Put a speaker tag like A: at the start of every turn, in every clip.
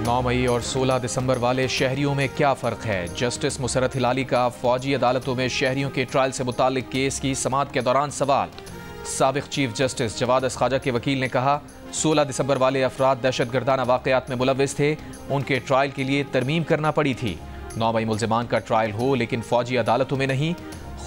A: 9 मई और 16 दिसंबर वाले शहरियों में क्या फ़र्क है? जस्टिस मुसर्रत हिलाली का फ़ौजी अदालतों में शहरियों के ट्रायल से मुताल्लिक केस की समाअत के दौरान सवाल। साबिक़ चीफ जस्टिस जवाद अस ख्वाजा के वकील ने कहा, 16 दिसंबर वाले अफराद दहशतगर्दाना वाक़यात में मुलव्विस थे, उनके ट्रायल के लिए तरमीम करना पड़ी थी। 9 मई मुल्ज़िमान का ट्रायल हो लेकिन फ़ौजी अदालतों में नहीं।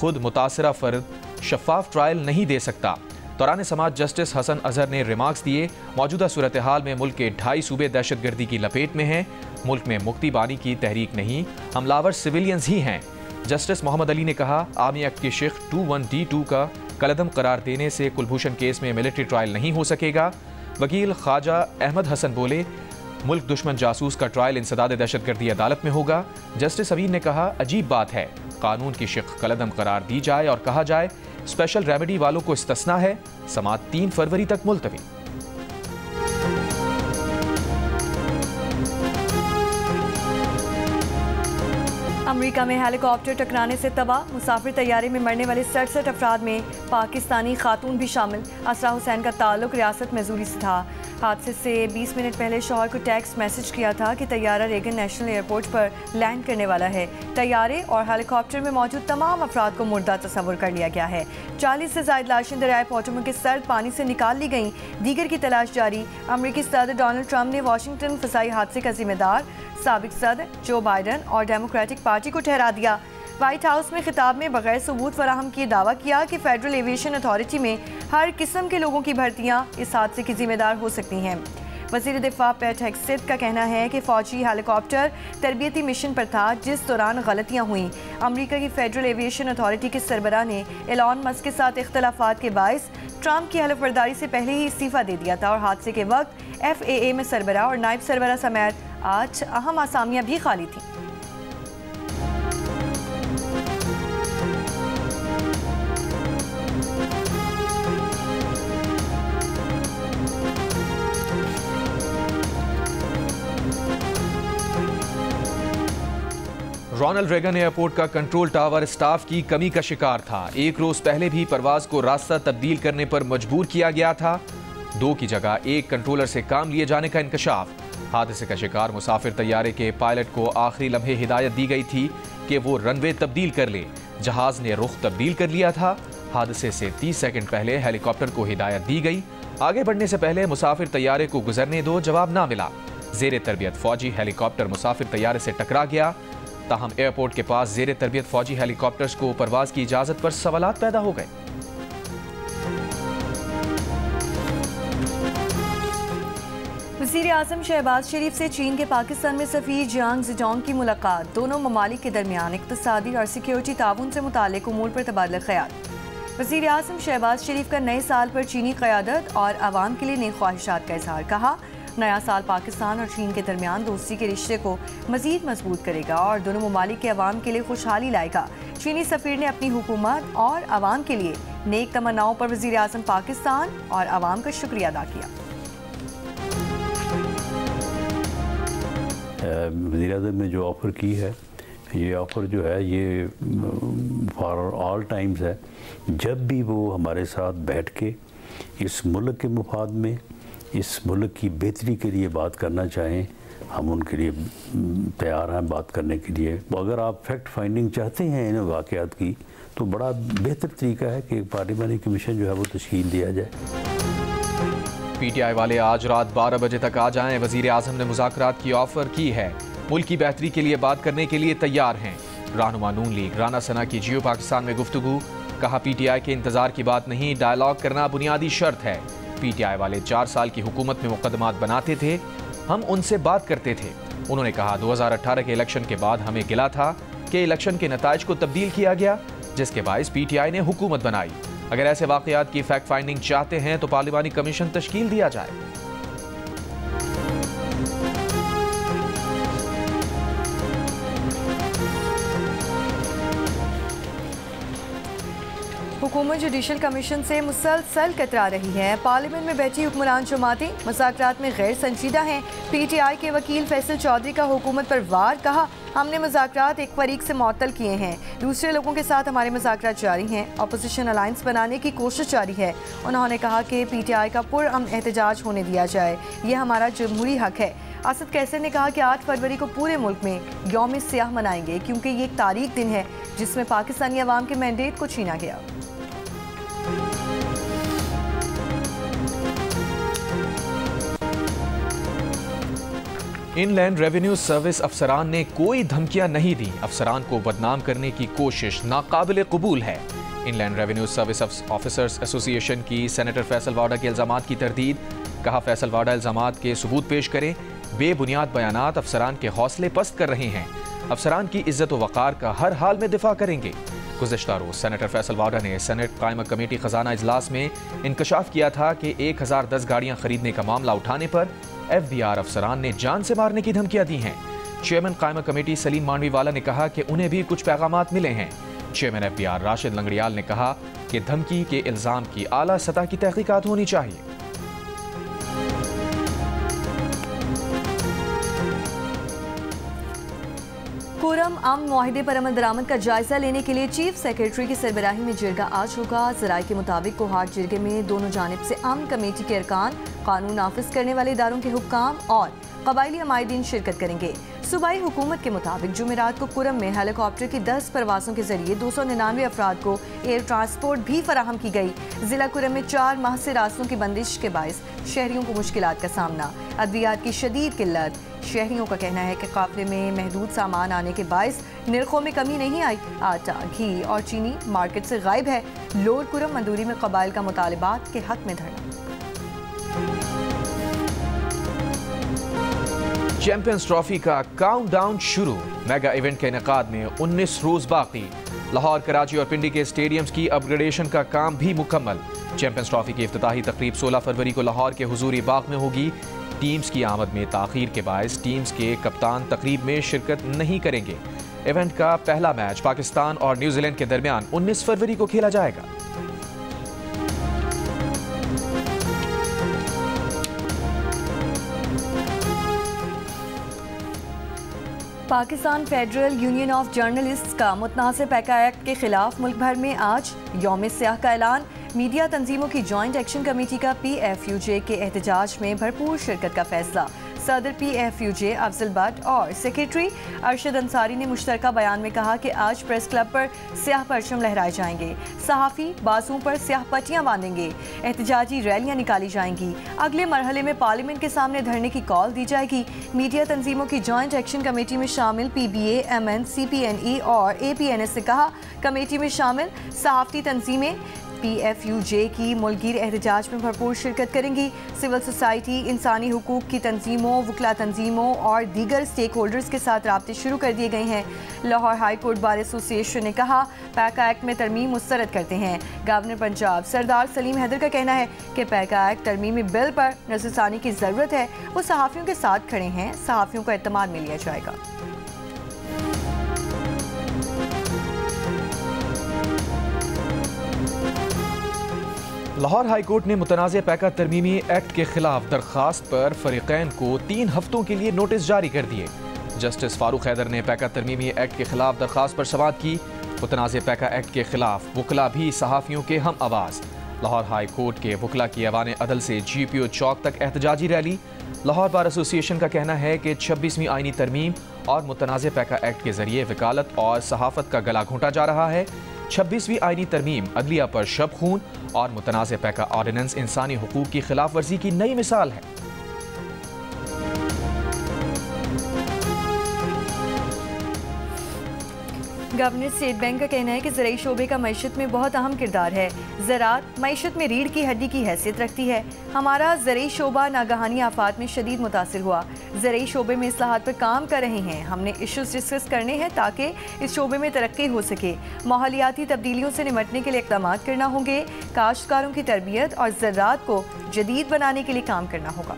A: खुद मुतासरा फ़र्द शफ़ाफ ट्रायल नहीं दे सकता। दौरान समाअत जस्टिस हसन अजहर ने रिमार्क्स दिए, मौजूदा सूरत हाल में मुल्क के 2.5 सूबे दहशतगर्दी की लपेट में हैं। मुल्क में मुक्ति बानी की तहरीक नहीं, हमलावर सिविलियंस ही हैं। जस्टिस मोहम्मद अली ने कहा, आर्मी एक्ट की शिक 21D2 का कलअदम करार देने से कुलभूषण केस में मिलिट्री ट्रायल नहीं हो सकेगा। वकील ख्वाजा अहमद हसन बोले, मुल्क दुश्मन जासूस का ट्रायल इंसदाद दहशतगर्दी अदालत में होगा। जस्टिस अबीन ने कहा, अजीब बात है, कानून की शिक कलअदम करार दी जाए और कहा जाए स्पेशल रेमेडी वालों को इस्तिस्ना है। समाअत 3 फरवरी तक मुलतवी।
B: अमेरिका में हेलीकॉप्टर टकराने से तबाह, मुसाफिर तैयारे में मरने वाले 67 अफराद में पाकिस्तानी खातून भी शामिल। असरा हुसैन का ताल्लुक रियासत मिज़ूरी से था। हादसे से 20 मिनट पहले शौहर को टेक्स्ट मैसेज किया था कि तैयारा रेगन नेशनल एयरपोर्ट पर लैंड करने वाला है। तैयारे और हेलीकॉप्टर में मौजूद तमाम अफराद को मुर्दा तस्वुर कर लिया गया है। 40 से ज़ायद लाशें दरियाए पोटोमैक के सर्द पानी से निकाल ली गईं, दीगर की तलाश जारी। अमरीकी सदर डोनाल्ड ट्रंप ने वाशिंगटन फसाई हादसे का जिम्मेदार साबिक सदर जो बाइडन और डेमोक्रेटिक पार्टी को ठहरा दिया। व्हाइट हाउस में खिताब में बगैर सबूत फराहम किए दावा किया कि फेडरल एविएशन अथॉरिटी में हर किस्म के लोगों की भर्तियां इस हादसे की जिम्मेदार हो सकती हैं। वज़ीर दिफा पैट हेग्सेथ का कहना है कि फ़ौजी हेलीकॉप्टर तरबियती मिशन पर था जिस दौरान गलतियां हुईं। अमेरिका की फेडरल एविएशन अथॉरिटी के सरबराह ने एलॉन मस्क के साथ इख्तलाफात के बायस ट्रंप की हलफबरदारी से पहले ही इस्तीफ़ा दे दिया था और हादसे के वक्त FAA में सरबराह और नायब सरबराह समेत 8 अहम आसामियाँ भी खाली थीं।
A: रोनाल्ड रेगन एयरपोर्ट का कंट्रोल टावर स्टाफ की कमी का शिकार था। एक रोज पहले भी परवाज को रास्ता तब्दील करने पर मजबूर किया गया था। 2 की जगह 1 कंट्रोलर से काम लिए जाने का इंकशाफ। हादसे का शिकार मुसाफिर तैयारे के पायलट को आखिरी लम्हे हिदायत दी गई थी कि वो रनवे तब्दील कर ले। जहाज ने रुख तब्दील कर लिया था। हादसे से 30 सेकंड पहले हेलीकॉप्टर को हिदायत दी गई, आगे बढ़ने से पहले मुसाफिर तैयारे को गुजरने दो, जवाब ना मिला। जेर तरबियत फौजी हेलीकॉप्टर मुसाफिर तैयारे से टकरा गया। ताहम एयरपोर्ट के पास जेर तरबियत फौजी हेलीकॉप्टर्स को परवाज की इजाजत पर सवालात पैदा हो गए।
B: वज़ीर आज़म शहबाज शरीफ से चीन के पाकिस्तान में सफ़ीर जियांग ज़िडोंग की मुलाकात। दोनों ममालिक के दरमियान इक़्तिसादी और सिक्योरिटी ताउन से मुताल्लिक़ उमूर पर तबादला ख़याल। वज़ीर आज़म शहबाज शरीफ का नए साल पर चीनी क़यादत और आवाम के लिए नेक ख्वाहिशात का इज़हार। कहा, नया साल पाकिस्तान और चीन के दरमियान दोस्ती के रिश्ते को मज़ीद मजबूत करेगा और दोनों ममालिक के अवाम के लिए खुशहाली लाएगा। चीनी सफ़ीर ने अपनी हुकूमत और आवाम के लिए नेक तमन्नाओं पर वज़ीर आज़म पाकिस्तान और आवाम का शुक्रिया अदा किया।
C: वज़ीर आज़म ने जो ऑफ़र की है, ये ऑफ़र जो है ये फॉर ऑल टाइम्स है। जब भी वो हमारे साथ बैठ के इस मुल्क के मुफाद में, इस मुल्क की बेहतरी के लिए बात करना चाहें, हम उनके लिए तैयार हैं बात करने के लिए। अगर आप फैक्ट फाइंडिंग चाहते हैं इन वाक़यात की, तो बड़ा बेहतर तरीका है कि पार्लियामानी कमीशन जो है वो तश्कील दिया जाए।
A: PTI वाले आज रात 12 बजे तक आ जाएं। वज़ीर आज़म ने मुज़ाकरात की ऑफ़र की है। मुल्क की बेहतरी के लिए बात करने के लिए तैयार हैं। रहनुमा नून लीग राना सना की जियो पाकिस्तान में गुफ्तगू। कहा, PTI के इंतज़ार की बात नहीं, डायलॉग करना बुनियादी शर्त है। PTI वाले 4 साल की हुकूमत में मुकदमात बनाते थे, हम उनसे बात करते थे। उन्होंने कहा, 2018 के इलेक्शन के बाद हमें गिला था कि इलेक्शन के नताइज को तब्दील किया गया, जिसके बायस PTI ने हुकूमत बनाई। अगर ऐसे वाक़यात की फैक्ट फाइंडिंग चाहते हैं तो पार्लियामानी कमीशन तश्कील दिया जाए।
B: हुकूमत जुडिशल कमीशन से मुसलसल कतरा रही है। पार्लियामेंट में बैठी हुक्मरान जमातें मुज़ाकरात में गैर संजीदा हैं। PTI के वकील फैसल चौधरी का हुकूमत पर वार, कहा हमने मुज़ाकरात एक फरीक से मुअत्तल किए हैं, दूसरे लोगों के साथ हमारे मुज़ाकरात जारी हैं, अपोजिशन अलायंस बनाने की कोशिश जारी है। उन्होंने कहा कि PTI का पुरअमन एहतजाज होने दिया जाए, यह हमारा जमहूरी हक है। असद कैसर ने कहा कि 8 फरवरी को पूरे मुल्क में यौम सियाह मनाएंगे क्योंकि ये एक तारीख दिन है जिसमें पाकिस्तानी अवाम के मैंडेट को छीना गया।
A: इनलैंड रेवेन्यू सर्विस अफसरान ने कोई धमकियां नहीं दी। अफसरान को बदनाम करने की कोशिश नाकाबिल कबूल है। Inland revenue service officers association की सेनेटर फैसल वाडा के इल्जामात की तरदीद। कहा फैसल वाडा इल्जामात के सबूत पेश करें। बेबुनियाद बयानात अफसरान के हौसले पस्त कर रहे हैं। अफसरान की इज्जत व वक़ार का हर हाल में दिफा करेंगे। गुज़िश्ता रोज़ सेनेटर फैसल वाडा ने सेनेट कायमा कमेटी खजाना इजलास में इंकशाफ किया था कि 1010 गाड़ियां खरीदने का मामला उठाने पर FBR अफसरान ने जान से मारने की धमकियां दी हैं। चेयरमैन कायमा कमेटी सलीम मांडवीवाला ने कहा कि उन्हें भी कुछ पैगामात मिले हैं। चेयरमैन FBR राशिद लंगड़ियाल ने कहा कि धमकी के इल्जाम की आला सतह की तहकीकात होनी चाहिए।
B: कुरम अमन मुआहिदे पर अमल दरामद का जायजा लेने के लिए चीफ सेक्रेटरी की सरबराही में जिरगा आज होगा। ज़राए के मुताबिक कोहाट जिरगे में दोनों जानिब से अमन कमेटी के अरकान, कानून नाफिज करने वाले इदारों के हुक्काम और कबायली अमायदीन शिरकत करेंगे। सूबाई हुकूमत के मुताबिक जुमेरात को कुरम में हेलीकॉप्टर की 10 परवाज़ों के जरिए 299 अफराद को एयर ट्रांसपोर्ट भी फराहम की गई। जिला कुरम में 4 माह से रास्तों की बंदिश के बायस शहरियों को मुश्किलात का सामना, अद्वियात की शदीद किल्लत। शहरियों का कहना है कि काफिले में महदूद सामान आने के बायस निर्खों में कमी नहीं आई। आटा, घी और चीनी मार्केट से गायब है। लोअर कुरम मंदूरी में कबाइल का मुतालिबात के हक में धरना।
A: चैंपियंस ट्रॉफी का काउंटडाउन शुरू। मेगा इवेंट के इनेकाद में 19 रोज बाकी। लाहौर, कराची और पिंडी के स्टेडियम्स की अपग्रेडेशन का काम भी मुकम्मल। चैंपियंस ट्रॉफी की इफ्तिताही तकरीब 16 फरवरी को लाहौर के हुजूरी बाग में होगी। टीम्स की आमद में ताखीर के बायस टीम्स के कप्तान तकरीब में शिरकत नहीं करेंगे। इवेंट का पहला मैच पाकिस्तान और न्यूजीलैंड के दरमियान 19 फरवरी को खेला जाएगा।
B: Pakistan federal union of journalists का मुतनाज़ पैका एक्ट के खिलाफ मुल्क भर में आज यौम सियाह का ऐलान। मीडिया तंजीमों की जॉइंट एक्शन कमेटी का PFUJ के एहतजाज में भरपूर शिरकत का फैसला। सदर PFUJ अफजल भट्ट और सेक्रेटरी अरशद अंसारी ने मुश्तरका बयान में कहा कि आज प्रेस क्लब पर स्याह परचम लहराए जाएंगे, सहाफ़ी बाजुओं पर स्याह पट्टियां बांधेंगे, एहतजाजी रैलियां निकाली जाएंगी। अगले मरहले में पार्लियामेंट के सामने धरने की कॉल दी जाएगी। मीडिया तंजीमों की जॉइंट एक्शन कमेटी में शामिल PBA, MN, CPNE और APNS ने कहा कमेटी में शामिल सहाफ़ती तंजीमें PFUJ की मुल्कगीर एहतजाज में भरपूर शिरकत करेंगी। सिविल सोसाइटी, इंसानी हुकूक की तंजीमों, वकला तंजीमों और दीगर स्टेक होल्डर्स के साथ राब्ते शुरू कर दिए गए हैं। Lahore high court bar association ने कहा पैका एक्ट में तरमीम मुस्तरद करते हैं। गवर्नर पंजाब सरदार सलीम हैदर का कहना है कि पैका एक्ट तरमीमी बिल पर नज़रसानी की ज़रूरत है। वो सहाफ़ियों के साथ खड़े हैं, सहाफ़ियों का एतमाद में लिया जाएगा।
A: लाहौर हाई कोर्ट ने मुतनाज़ पैका तरमीमी एक्ट के खिलाफ दरख्वास्त पर फरीकैन को 3 हफ्तों के लिए नोटिस जारी कर दिए। जस्टिस फारूक हैदर ने पैका तरमीमी एक्ट के खिलाफ दरख्वास्त पर समाअत की। मुतनाज़ पैका एक्ट के खिलाफ वकला भी सहाफ़ियों के हम आवाज़। लाहौर हाई कोर्ट के वकला की ऐवान अदल से GPO चौक तक एहतजाजी रैली। लाहौर बार एसोसिएशन का कहना है कि 26वीं आईनी तरमीम और मुतनाज़ पैका एक्ट के जरिए वकालत और सहाफ़त का गला घोंटा जा रहा है। 26वीं आईनी तरमीम अदलिया पर शब खून और मुतनाज़ पैका ऑर्डिनेंस इंसानी हुकूक की खिलाफ वर्जी की नई मिसाल है।
B: गवर्नर स्टेट बैंक का कहना है कि ज़राई शोबे का मईशत में बहुत अहम किरदार है। ज़राअत मईशत में रीढ़ की हड्डी की हैसियत रखती है। हमारा ज़राई शोबा नागहानी आफात में शदीद मुतासिर हुआ। ज़राई शोबे में इस्लाहात पर काम कर रहे हैं। हमने इश्यूज़ डिस्कस करने हैं ताकि इस शोबे में तरक्की हो सके। माहौलियाती तब्दीलियों से निमटने के लिए इक़दाम करना होंगे। काश्तकारों की तरबियत और ज़राअत को जदीद बनाने के लिए काम करना होगा।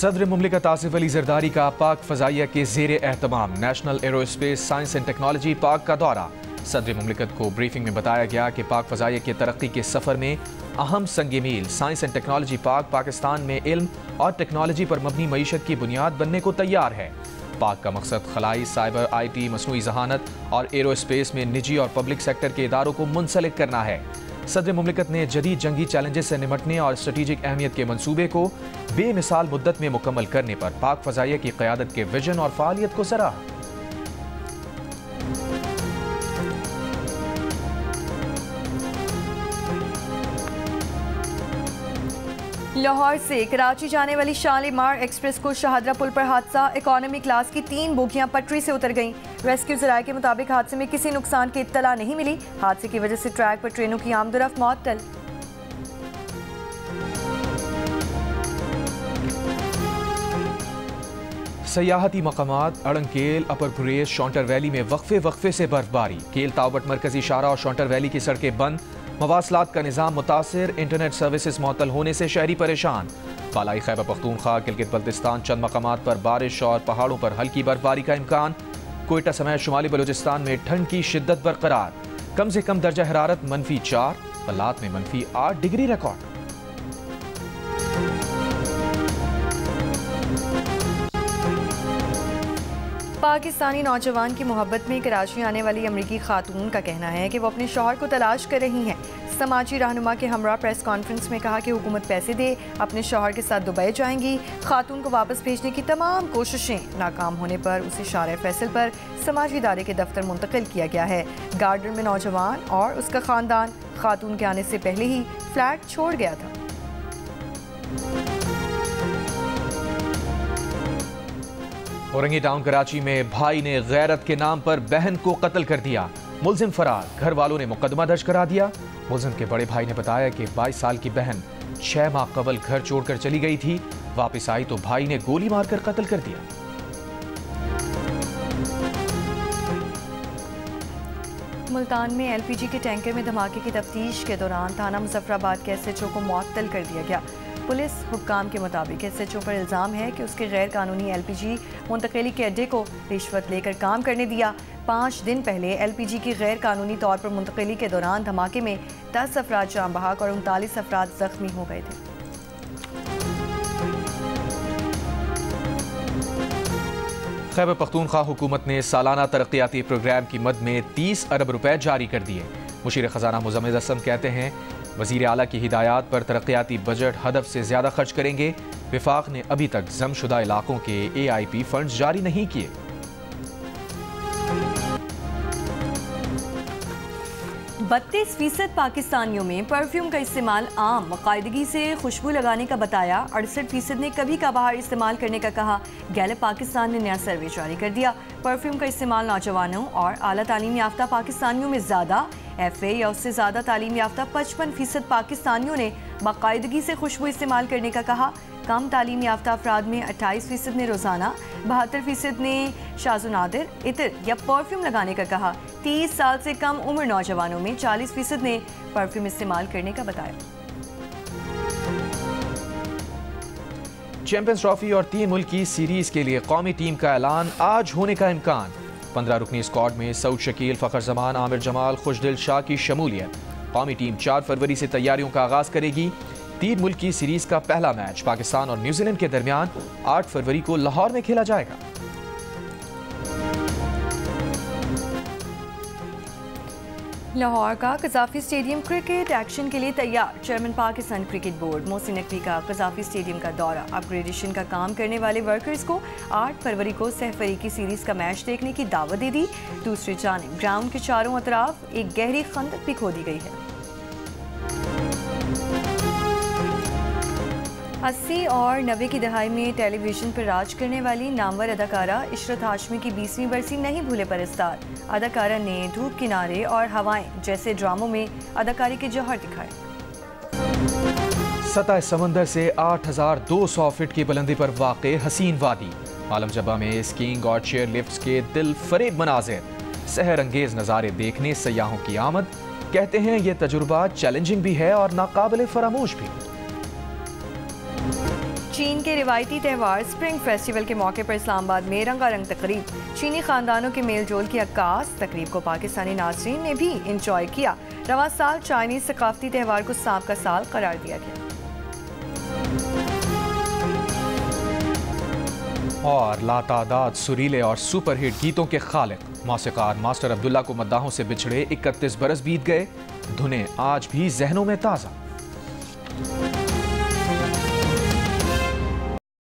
A: सदर मुमलिकत आसिफ अली जरदारी का पाक फ़ज़ाइया के ज़ेरे एहतमाम national aerospace science and technology park का दौरा। सदर मुमलिकत को ब्रीफिंग में बताया गया कि पाक फ़ज़ाइया के तरक्की के सफ़र में अहम संग मील science and technology park Pakistan में इल्म और टेक्नोलॉजी पर मबनी मईशत की बुनियाद बनने को तैयार है। पार्क का मकसद खलाई, साइबर, IT, मसनूई जहानत और एरोस्पेस में निजी और पब्लिक सेक्टर के इदारों को मुंसलिक करना है। सदर मुमलिकत ने जदीद जंगी चैलेंजेस से निपटने और स्ट्रेटेजिक अहमियत के मंसूबे को बेमिसाल मुद्दत में मुकम्मल करने पर पाक फ़ज़ाइया की क़यादत के विजन और फ़ालियत को सराहा।
B: लाहौर से कराची जाने वाली शालीमार एक्सप्रेस को शाहदरा पुल पर हादसा। इकोनॉमी क्लास की 3 बोगियां पटरी से उतर गईं। रेस्क्यू ज़राए के मुताबिक हादसे में किसी नुकसान की इत्तला नहीं मिली। हादसे की वजह से ट्रैक पर ट्रेनों की आमदोरफ्त मुअत्तल।
A: सयाहती मकामात अड़ंकेल, अपर गुरेज, शॉन्टर वैली में वक्फे से बर्फबारी। केल तावट मरकजी शारा और शॉन्टर वैली की सड़कें बंद। मवासलात का निज़ाम मुतासिर। इंटरनेट सर्विसेज मुअत्तल होने से शहरी परेशान। बालाई खैबर पख्तूनख्वा, गिलगित बल्तिस्तान चंद मकामात पर बारिश और पहाड़ों पर हल्की बर्फबारी का इम्कान। कोयटा समेत शुमाली बलूचिस्तान में ठंड की शिद्दत बरकरार। कम से कम दर्जा हरारत -4, बल्लात में -8 डिग्री रिकॉर्ड।
B: पाकिस्तानी नौजवान की मोहब्बत में कराची आने वाली अमरीकी खातून का कहना है कि वो अपने शौहर को तलाश कर रही हैं। समाजी रहनुमा के हमरा प्रेस कॉन्फ्रेंस में कहा कि हुकूमत पैसे दे, अपने शौहर के साथ दुबई जाएंगी। खातून को वापस भेजने की तमाम कोशिशें नाकाम होने पर उसे शारे फैसल पर समाजी इदारे के दफ्तर मुंतकिल किया गया है। गार्डन में नौजवान और उसका खानदान खातून के आने से पहले ही फ्लैट छोड़ गया था।
A: औरंगी टाउन कराची में भाई ने गैरत के नाम पर बहन को कत्ल कर दिया। मुलजिम फरार। घर वालों ने मुकदमा दर्ज करा दिया। मुलजिम के बड़े भाई ने बताया कि 22 साल की बहन 6 माह कबल घर छोड़कर चली गई थी। वापस आई तो भाई ने गोली मारकर कत्ल कर दिया।
B: मुल्तान में LPG के टैंकर में धमाके की तफ्तीश के दौरान थाना मुजफ्फराबाद के SHO को मुअत्तल कर दिया गया। पुलिस हुक्काम के मुताबिक SHO पर इल्ज़ाम है कि उसके गैर कानूनी LPG मुंतकिली के अड्डे को रिश्वत लेकर काम करने दिया। 5 दिन पहले LPG की गैर कानूनी तौर पर मुंतकिली के दौरान धमाके में 10 अफराद जान बहक और 39 अफराद जख्मी हो गए थे।
A: खैबर पख्तूनख्वा हुकूमत ने सालाना तरक्याती प्रोग्राम की मद में 30 अरब रुपए जारी कर दिए। मुशीर खजाना मुजम्मिल असम कहते हैं वज़ीर आला की हिदायत पर तरक्याती बजट हदफ से ज़्यादा खर्च करेंगे। विफाक ने अभी तक जमशुदा इलाकों के AIP फंड्स जारी नहीं किए।
B: बत्तीस % पाकिस्तानियों में परफ्यूम का इस्तेमाल आम। बाकायदगी से खुशबू लगाने का बताया। 68% ने कभी कभार इस्तेमाल करने का कहा। गैलप पाकिस्तान ने नया सर्वे जारी कर दिया। परफ्यूम का इस्तेमाल नौजवानों और आला तालीम याफ्ता पाकिस्तानियों में ज़्यादा। FA या उससे ज़्यादा तालीम याफ्ता 55% पाकिस्तानियों ने बाकायदगी से खुशबू इस्तेमाल करने का कहा। कम तालीम याफ्ता अफराद में 28% ने रोज़ाना, 72% ने शाज़ुनादिर इतर या परफ्यूम लगाने का कहा। 30 साल से कम उम्र नौजवानों में 40% ने परफ्यूम इस्तेमाल करने का बताया।
A: चैंपियंस ट्रॉफी और 3 मुल्क की सीरीज के लिए कौमी टीम का ऐलान आज होने का इम्कान। 15 रुकनी स्क्वाड में सऊद शकील, फ़खर जमान, आमिर जमाल, खुशदिल शाह की शमूलियत। कौमी टीम 4 फरवरी से तैयारियों का आगाज करेगी। 3 मुल्क की सीरीज का पहला मैच पाकिस्तान और न्यूजीलैंड के दरमियान 8 फरवरी को लाहौर में खेला जाएगा।
B: लाहौर का कज़ाफ़ी स्टेडियम क्रिकेट एक्शन के लिए तैयार। Chairman Pakistan cricket board Mohsin Naqvi का कज़ाफ़ी स्टेडियम का दौरा। अपग्रेडेशन का काम करने वाले वर्कर्स को 8 फरवरी को सहफरीकी सीरीज़ का मैच देखने की दावत दे दी। दूसरी जानिब ग्राउंड के चारों अतराफ एक गहरी खंदक भी खोदी गई है। 80 और 90 की दहाई में टेलीविजन पर राज करने वाली नामवर अदाकारा इशरत हाशमी की 20वीं बरसी नहीं भूले परस्तार। अदाकारा ने धूप किनारे और हवाएं जैसे ड्रामों में अदाकारी के जौहर दिखाए।
A: सतह समंदर से 8200 फीट की बुलंदी पर वाक़े हसीन वादी। आलम जब्बा में स्कीइंग और चेयर लिफ्ट्स के दिल फरेब मनाजिर। सहर अंगेज नज़ारे देखने सयाहों की आमद। कहते हैं ये तजुर्बा चैलेंजिंग भी है और नाकाबिले फरामोश भी।
B: चीन के रिवायती त्यौहार स्प्रिंग फेस्टिवल के मौके पर इस्लामाबाद में रंगारंग तकरीब। चीनी खानदानों के मेल जोल की अक्कास। तकरीब को पाकिस्तानी नाज़रीन ने भी इंजॉय किया। रवा साल चाइनीज सकाफती त्यौहार को सांप का साल करार दिया गया।
A: और लातादाद सुरीले और सुपरहिट गीतों के खालिक मौसीकार मास्टर अब्दुल्ला को मद्दाहों से बिछड़े 31 बरस बीत गए। धुनें आज भी जहनों में ताज़ा।